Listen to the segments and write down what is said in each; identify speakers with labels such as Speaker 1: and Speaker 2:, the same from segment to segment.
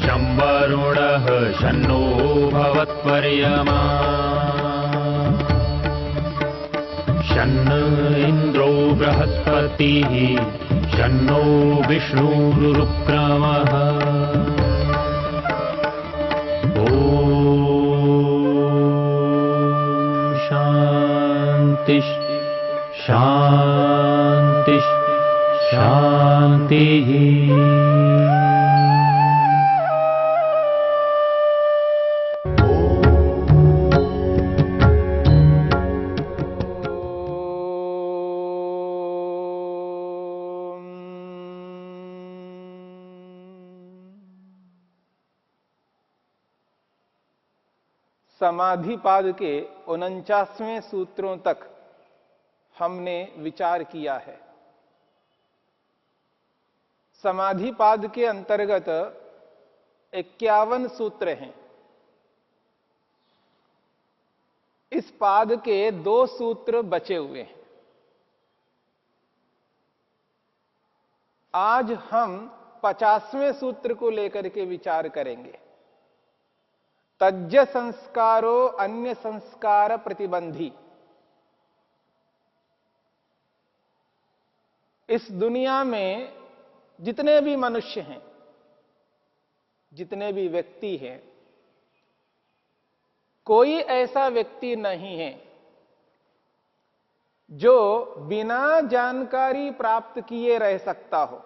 Speaker 1: शं वरुणः शन्नो भवत्पर्यमा शन्न इन्द्रो बृहस्पतिः शन्नो विष्णुरुक्रमः ॐ शान्ति शान्ति शान्तिः।
Speaker 2: समाधिपाद के 49वें सूत्रों तक हमने विचार किया है। समाधिपाद के अंतर्गत 51 सूत्र हैं। इस पाद के 2 सूत्र बचे हुए हैं। आज हम 50वें सूत्र को लेकर के विचार करेंगे। तज्ज संस्कारो अन्य संस्कार प्रतिबंधी। इस दुनिया में जितने भी मनुष्य हैं, जितने भी व्यक्ति हैं, कोई ऐसा व्यक्ति नहीं है जो बिना जानकारी प्राप्त किए रह सकता हो,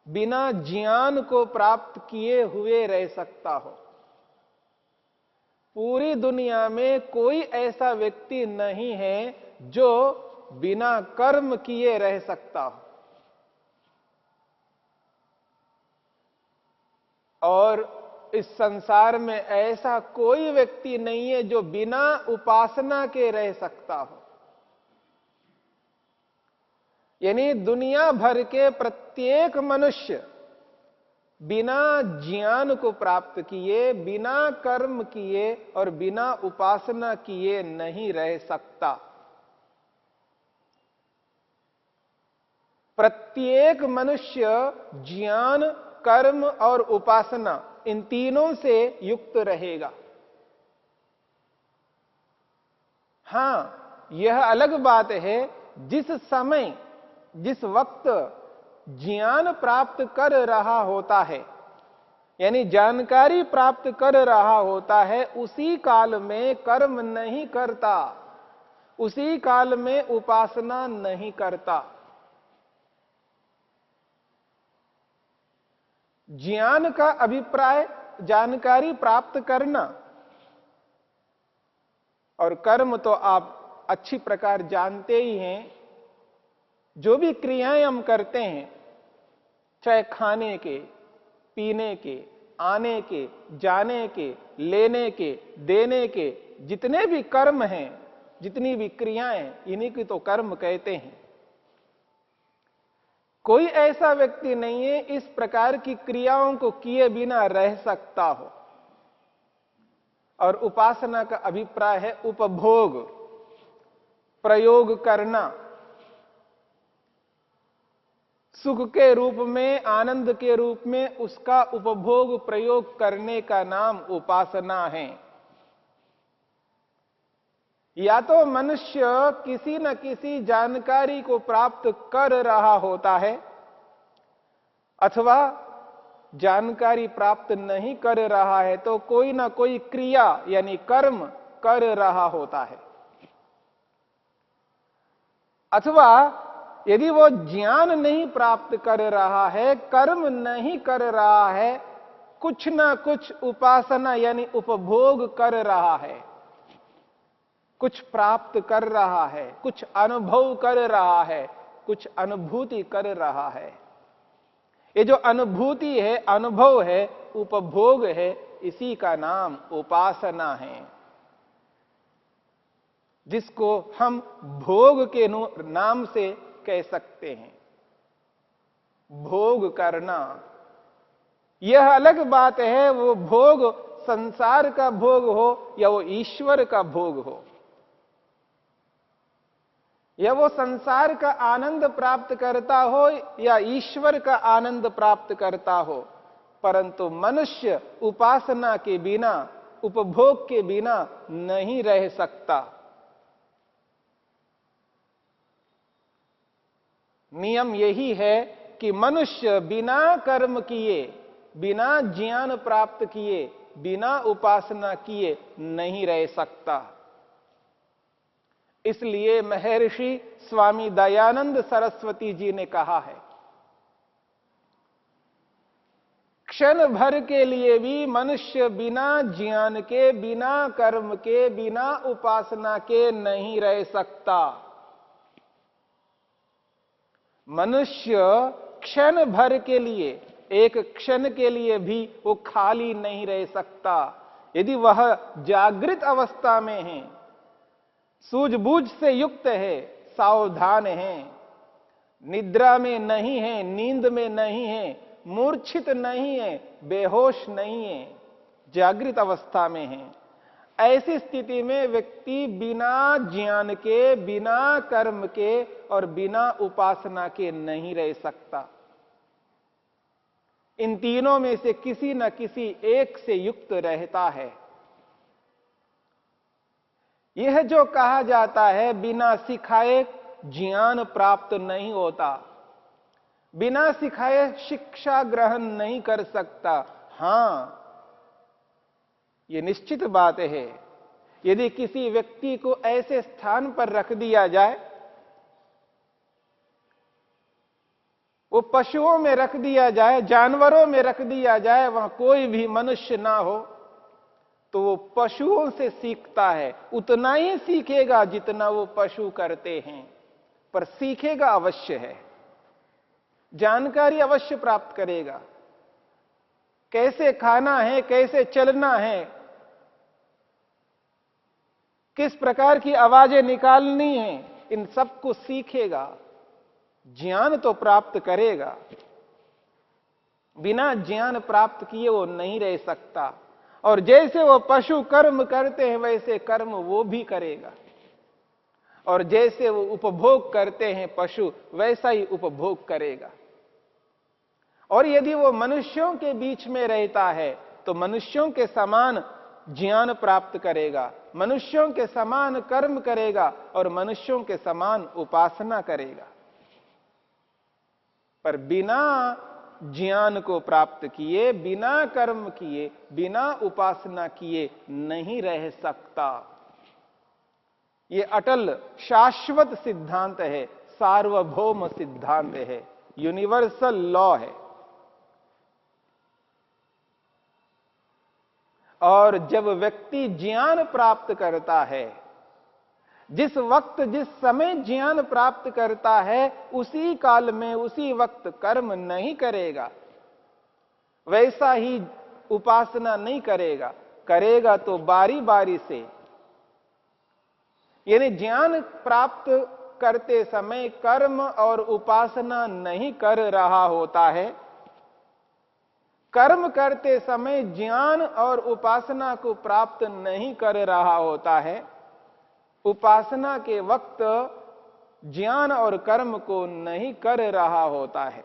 Speaker 2: बिना ज्ञान को प्राप्त किए हुए रह सकता हो। पूरी दुनिया में कोई ऐसा व्यक्ति नहीं है जो बिना कर्म किए रह सकता हो। और इस संसार में ऐसा कोई व्यक्ति नहीं है जो बिना उपासना के रह सकता हो। यानी दुनिया भर के प्रत्येक मनुष्य बिना ज्ञान को प्राप्त किए, बिना कर्म किए और बिना उपासना किए नहीं रह सकता। प्रत्येक मनुष्य ज्ञान, कर्म और उपासना इन तीनों से युक्त रहेगा। हां, यह अलग बात है जिस समय, जिस वक्त ज्ञान प्राप्त कर रहा होता है, यानी जानकारी प्राप्त कर रहा होता है, उसी काल में कर्म नहीं करता, उसी काल में उपासना नहीं करता। ज्ञान का अभिप्राय जानकारी प्राप्त करना, और कर्म तो आप अच्छी प्रकार जानते ही हैं। जो भी क्रियाएं हम करते हैं, चाहे खाने के, पीने के, आने के, जाने के, लेने के, देने के, जितने भी कर्म हैं, जितनी भी क्रियाएं, इन्हीं की तो कर्म कहते हैं। कोई ऐसा व्यक्ति नहीं है इस प्रकार की क्रियाओं को किए बिना रह सकता हो। और उपासना का अभिप्राय है उपभोग, प्रयोग करना। सुख के रूप में, आनंद के रूप में उसका उपभोग प्रयोग करने का नाम उपासना है। या तो मनुष्य किसी न किसी जानकारी को प्राप्त कर रहा होता है, अथवा जानकारी प्राप्त नहीं कर रहा है तो कोई ना कोई क्रिया यानी कर्म कर रहा होता है। अथवा यदि वो ज्ञान नहीं प्राप्त कर रहा है, कर्म नहीं कर रहा है, कुछ ना कुछ उपासना यानी उपभोग कर रहा है, कुछ प्राप्त कर रहा है, कुछ अनुभव कर रहा है, कुछ अनुभूति कर रहा है। ये जो अनुभूति है, अनुभव है, उपभोग है, इसी का नाम उपासना है, जिसको हम भोग के नाम से कह सकते हैं। भोग करना यह अलग बात है, वो भोग संसार का भोग हो या वो ईश्वर का भोग हो, या वो संसार का आनंद प्राप्त करता हो या ईश्वर का आनंद प्राप्त करता हो, परंतु मनुष्य उपासना के बिना, उपभोग के बिना नहीं रह सकता। नियम यही है कि मनुष्य बिना कर्म किए, बिना ज्ञान प्राप्त किए, बिना उपासना किए नहीं रह सकता। इसलिए महर्षि स्वामी दयानंद सरस्वती जी ने कहा है, क्षण भर के लिए भी मनुष्य बिना ज्ञान के, बिना कर्म के, बिना उपासना के नहीं रह सकता। मनुष्य क्षण भर के लिए, एक क्षण के लिए भी वो खाली नहीं रह सकता। यदि वह जागृत अवस्था में है, सूझबूझ से युक्त है, सावधान है, निद्रा में नहीं है, नींद में नहीं है, मूर्छित नहीं है, बेहोश नहीं है, जागृत अवस्था में है, ऐसी स्थिति में व्यक्ति बिना ज्ञान के, बिना कर्म के और बिना उपासना के नहीं रह सकता। इन तीनों में से किसी न किसी एक से युक्त रहता है। यह जो कहा जाता है बिना सिखाए ज्ञान प्राप्त नहीं होता, बिना सिखाए शिक्षा ग्रहण नहीं कर सकता। हां, यह निश्चित बात है, यदि किसी व्यक्ति को ऐसे स्थान पर रख दिया जाए, वो पशुओं में रख दिया जाए, जानवरों में रख दिया जाए, वहां कोई भी मनुष्य ना हो, तो वो पशुओं से सीखता है। उतना ही सीखेगा जितना वो पशु करते हैं, पर सीखेगा अवश्य है, जानकारी अवश्य प्राप्त करेगा। कैसे खाना है, कैसे चलना है, किस प्रकार की आवाजें निकालनी है, इन सबको सीखेगा, ज्ञान तो प्राप्त करेगा। बिना ज्ञान प्राप्त किए वो नहीं रह सकता। और जैसे वो पशु कर्म करते हैं वैसे कर्म वो भी करेगा, और जैसे वो उपभोग करते हैं पशु, वैसा ही उपभोग करेगा। और यदि वो मनुष्यों के बीच में रहता है तो मनुष्यों के समान ज्ञान प्राप्त करेगा, मनुष्यों के समान कर्म करेगा और मनुष्यों के समान उपासना करेगा। पर बिना ज्ञान को प्राप्त किए, बिना कर्म किए, बिना उपासना किए नहीं रह सकता। यह अटल शाश्वत सिद्धांत है, सार्वभौम सिद्धांत है, यूनिवर्सल लॉ है। और जब व्यक्ति ज्ञान प्राप्त करता है, जिस वक्त, जिस समय ज्ञान प्राप्त करता है, उसी काल में, उसी वक्त कर्म नहीं करेगा, वैसा ही उपासना नहीं करेगा, करेगा तो बारी बारी से। यानी ज्ञान प्राप्त करते समय कर्म और उपासना नहीं कर रहा होता है, कर्म करते समय ज्ञान और उपासना को प्राप्त नहीं कर रहा होता है, उपासना के वक्त ज्ञान और कर्म को नहीं कर रहा होता है।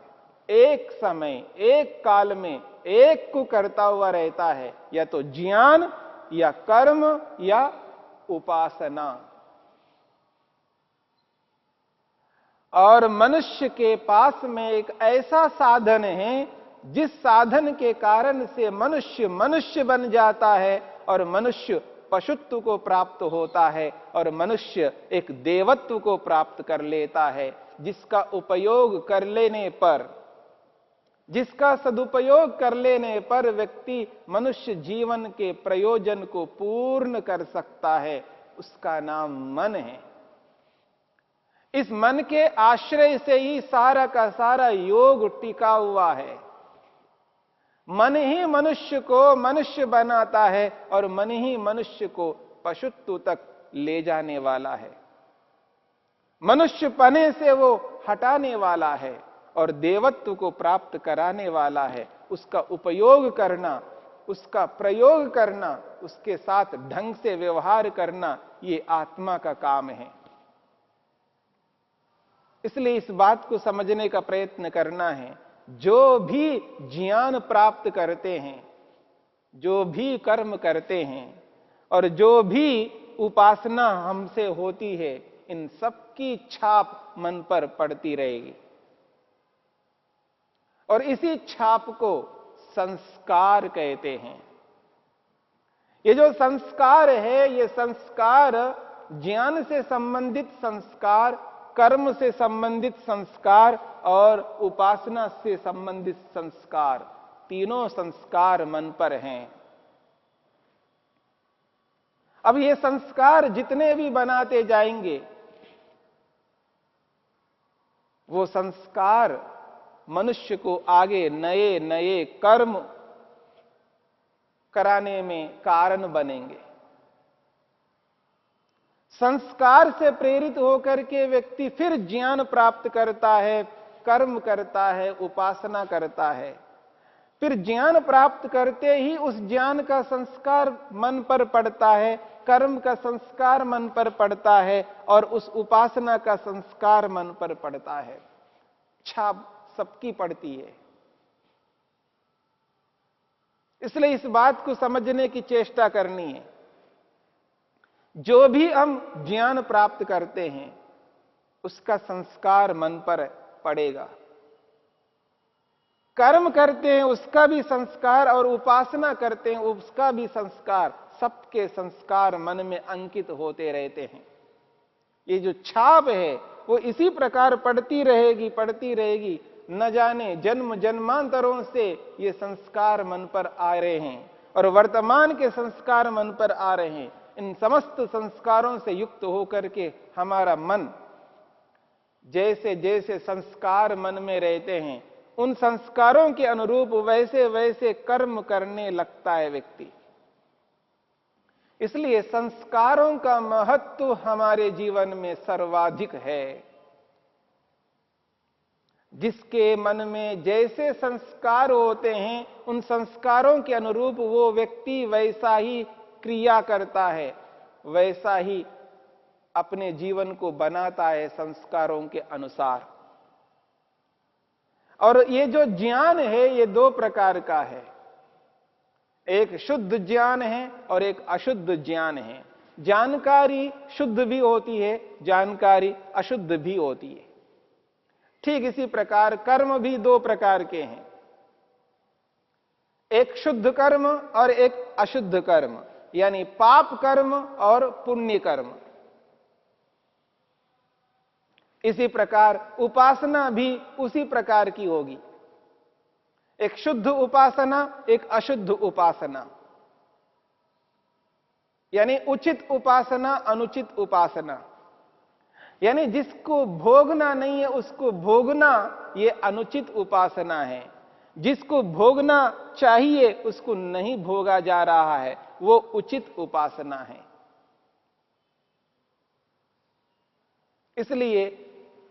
Speaker 2: एक समय, एक काल में एक को करता हुआ रहता है, या तो ज्ञान या कर्म या उपासना। और मनुष्य के पास में एक ऐसा साधन है जिस साधन के कारण से मनुष्य मनुष्य बन जाता है और मनुष्य पशुत्व को प्राप्त होता है और मनुष्य एक देवत्व को प्राप्त कर लेता है, जिसका उपयोग कर लेने पर, जिसका सदुपयोग कर लेने पर व्यक्ति मनुष्य जीवन के प्रयोजन को पूर्ण कर सकता है। उसका नाम मन है। इस मन के आश्रय से ही सारा का सारा योग टिका हुआ है। मन ही मनुष्य को मनुष्य बनाता है और मन ही मनुष्य को पशुत्व तक ले जाने वाला है। मनुष्य पने से वो हटाने वाला है और देवत्व को प्राप्त कराने वाला है। उसका उपयोग करना, उसका प्रयोग करना, उसके साथ ढंग से व्यवहार करना, ये आत्मा का काम है। इसलिए इस बात को समझने का प्रयत्न करना है जो भी ज्ञान प्राप्त करते हैं, जो भी कर्म करते हैं और जो भी उपासना हमसे होती है, इन सब की छाप मन पर पड़ती रहेगी और इसी छाप को संस्कार कहते हैं। ये जो संस्कार है, ये संस्कार ज्ञान से संबंधित संस्कार, कर्म से संबंधित संस्कार और उपासना से संबंधित संस्कार, तीनों संस्कार मन पर हैं। अब ये संस्कार जितने भी बनाते जाएंगे, वो संस्कार मनुष्य को आगे नए नए कर्म कराने में कारण बनेंगे। संस्कार से प्रेरित होकर के व्यक्ति फिर ज्ञान प्राप्त करता है, कर्म करता है, उपासना करता है। फिर ज्ञान प्राप्त करते ही उस ज्ञान का संस्कार मन पर पड़ता है, कर्म का संस्कार मन पर पड़ता है और उस उपासना का संस्कार मन पर पड़ता है। छाप सबकी पड़ती है। इसलिए इस बात को समझने की चेष्टा करनी है। जो भी हम ज्ञान प्राप्त करते हैं, उसका संस्कार मन पर पड़ेगा। कर्म करते हैं उसका भी संस्कार और उपासना करते हैं उसका भी संस्कार, सबके संस्कार मन में अंकित होते रहते हैं। ये जो छाप है वो इसी प्रकार पड़ती रहेगी। न जाने जन्म जन्मांतरों से ये संस्कार मन पर आ रहे हैं और वर्तमान के संस्कार मन पर आ रहे हैं। इन समस्त संस्कारों से युक्त होकर के हमारा मन, जैसे जैसे संस्कार मन में रहते हैं, उन संस्कारों के अनुरूप वैसे वैसे कर्म करने लगता है व्यक्ति। इसलिए संस्कारों का महत्व हमारे जीवन में सर्वाधिक है। जिसके मन में जैसे संस्कार होते हैं, उन संस्कारों के अनुरूप वो व्यक्ति वैसा ही क्रिया करता है, वैसा ही अपने जीवन को बनाता है संस्कारों के अनुसार। और ये जो ज्ञान है, ये दो प्रकार का है। एक शुद्ध ज्ञान है और एक अशुद्ध ज्ञान है। जानकारी शुद्ध भी होती है, जानकारी अशुद्ध भी होती है। ठीक इसी प्रकार कर्म भी दो प्रकार के हैं, एक शुद्ध कर्म और एक अशुद्ध कर्म, यानी पाप कर्म और पुण्य कर्म। इसी प्रकार उपासना भी उसी प्रकार की होगी, एक शुद्ध उपासना, एक अशुद्ध उपासना, यानी उचित उपासना, अनुचित उपासना। यानी जिसको भोगना नहीं है उसको भोगना, ये अनुचित उपासना है। जिसको भोगना चाहिए उसको नहीं भोगा जा रहा है, वो उचित उपासना है। इसलिए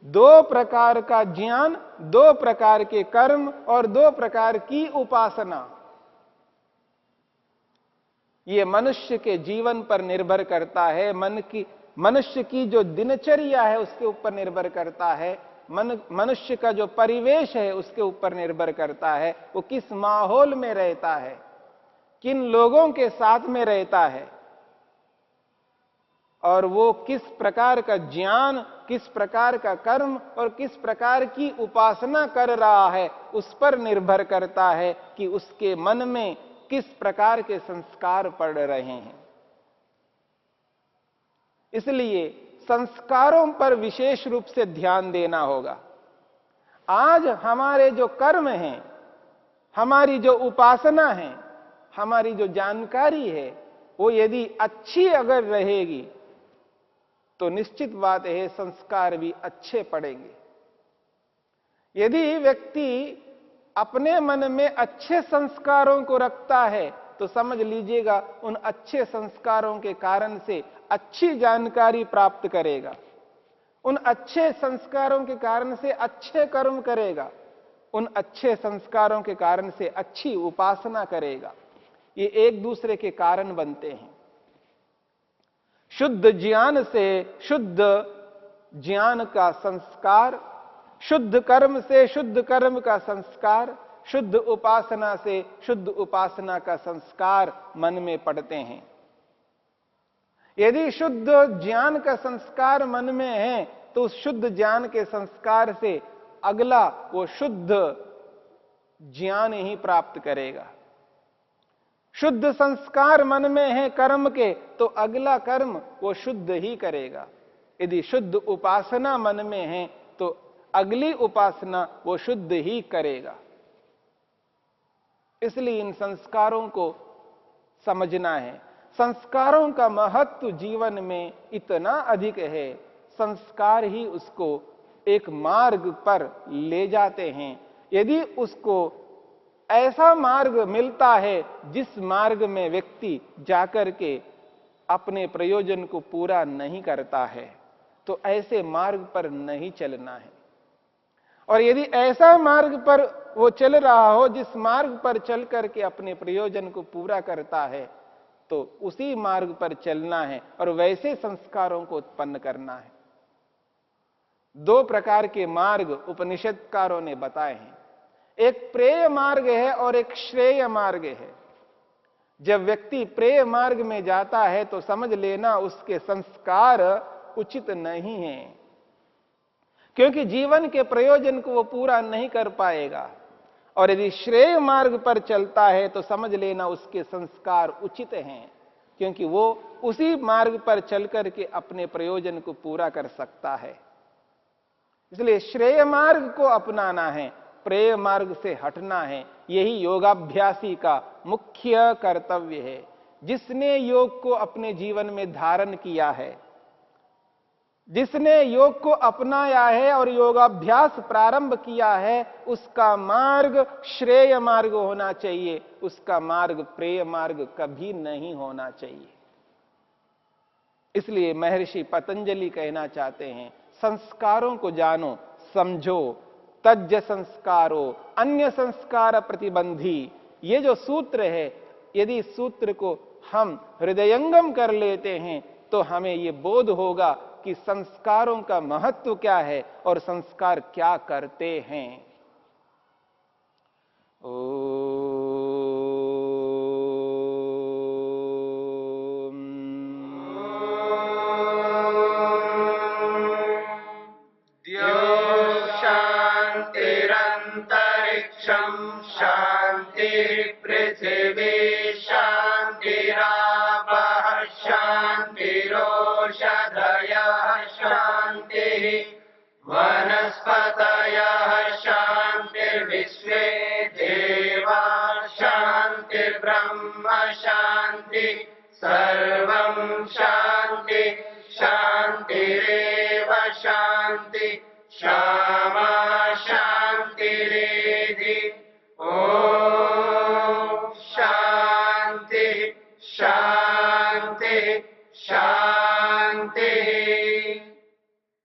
Speaker 2: दो प्रकार का ज्ञान, दो प्रकार के कर्म और दो प्रकार की उपासना, ये मनुष्य के जीवन पर निर्भर करता है। मनुष्य की जो दिनचर्या है उसके ऊपर निर्भर करता है। मनुष्य का जो परिवेश है उसके ऊपर निर्भर करता है। वो किस माहौल में रहता है, किन लोगों के साथ में रहता है और वो किस प्रकार का ज्ञान, किस प्रकार का कर्म और किस प्रकार की उपासना कर रहा है, उस पर निर्भर करता है कि उसके मन में किस प्रकार के संस्कार पड़ रहे हैं। इसलिए संस्कारों पर विशेष रूप से ध्यान देना होगा। आज हमारे जो कर्म हैं, हमारी जो उपासना है, हमारी जो जानकारी है, वो यदि अच्छी अगर रहेगी तो निश्चित बात है संस्कार भी अच्छे पड़ेंगे। यदि व्यक्ति अपने मन में अच्छे संस्कारों को रखता है तो समझ लीजिएगा उन अच्छे संस्कारों के कारण से अच्छी जानकारी प्राप्त करेगा, उन अच्छे संस्कारों के कारण से अच्छे कर्म करेगा, उन अच्छे संस्कारों के कारण से अच्छी उपासना करेगा। ये एक दूसरे के कारण बनते हैं। शुद्ध ज्ञान से शुद्ध ज्ञान का संस्कार शुद्ध कर्म से शुद्ध कर्म का संस्कार, शुद्ध उपासना से शुद्ध उपासना का संस्कार मन में पड़ते हैं। यदि शुद्ध ज्ञान का संस्कार मन में है तो उस शुद्ध ज्ञान के संस्कार से अगला वो शुद्ध ज्ञान ही प्राप्त करेगा। शुद्ध संस्कार मन में है कर्म के तो अगला कर्म वो शुद्ध ही करेगा। यदि शुद्ध उपासना मन में है तो अगली उपासना वो शुद्ध ही करेगा। इसलिए इन संस्कारों को समझना है। संस्कारों का महत्व जीवन में इतना अधिक है, संस्कार ही उसको एक मार्ग पर ले जाते हैं। यदि उसको ऐसा मार्ग मिलता है जिस मार्ग में व्यक्ति जाकर के अपने प्रयोजन को पूरा नहीं करता है तो ऐसे मार्ग पर नहीं चलना है। और यदि ऐसा मार्ग पर वो चल रहा हो जिस मार्ग पर चल करके अपने प्रयोजन को पूरा करता है तो उसी मार्ग पर चलना है और वैसे संस्कारों को उत्पन्न करना है। दो प्रकार के मार्ग उपनिषदकारों ने बताए हैं, एक प्रेय मार्ग है और एक श्रेय मार्ग है। जब व्यक्ति प्रेय मार्ग में जाता है तो समझ लेना उसके संस्कार उचित नहीं है, क्योंकि जीवन के प्रयोजन को वो पूरा नहीं कर पाएगा। और यदि श्रेय मार्ग पर चलता है तो समझ लेना उसके संस्कार उचित हैं, क्योंकि वो उसी मार्ग पर चल करके अपने प्रयोजन को पूरा कर सकता है। इसलिए श्रेय मार्ग को अपनाना है, प्रेय मार्ग से हटना है। यही योगाभ्यासी का मुख्य कर्तव्य है। जिसने योग को अपने जीवन में धारण किया है, जिसने योग को अपनाया है और योगाभ्यास प्रारंभ किया है, उसका मार्ग श्रेय मार्ग होना चाहिए, उसका मार्ग प्रेय मार्ग कभी नहीं होना चाहिए। इसलिए महर्षि पतंजलि कहना चाहते हैं, संस्कारों को जानो समझो, तज्ज संस्कारो अन्य संस्कार प्रतिबंधी। ये जो सूत्र है, यदि सूत्र को हम हृदयंगम कर लेते हैं तो हमें ये बोध होगा कि संस्कारों का महत्व क्या है और संस्कार क्या करते हैं।
Speaker 3: शांतिरंतरिक्षं शांति पृथिवी शांतिरापः शांतिरोषधयः शांतिः वनस्पतयः शांतिर्विश्वे देवा शांतिर्ब्रह्म शांति सर्वं शांति शांतिरेव शांति क्षमा शांतिरेधि। ओम शांति शांति शांति।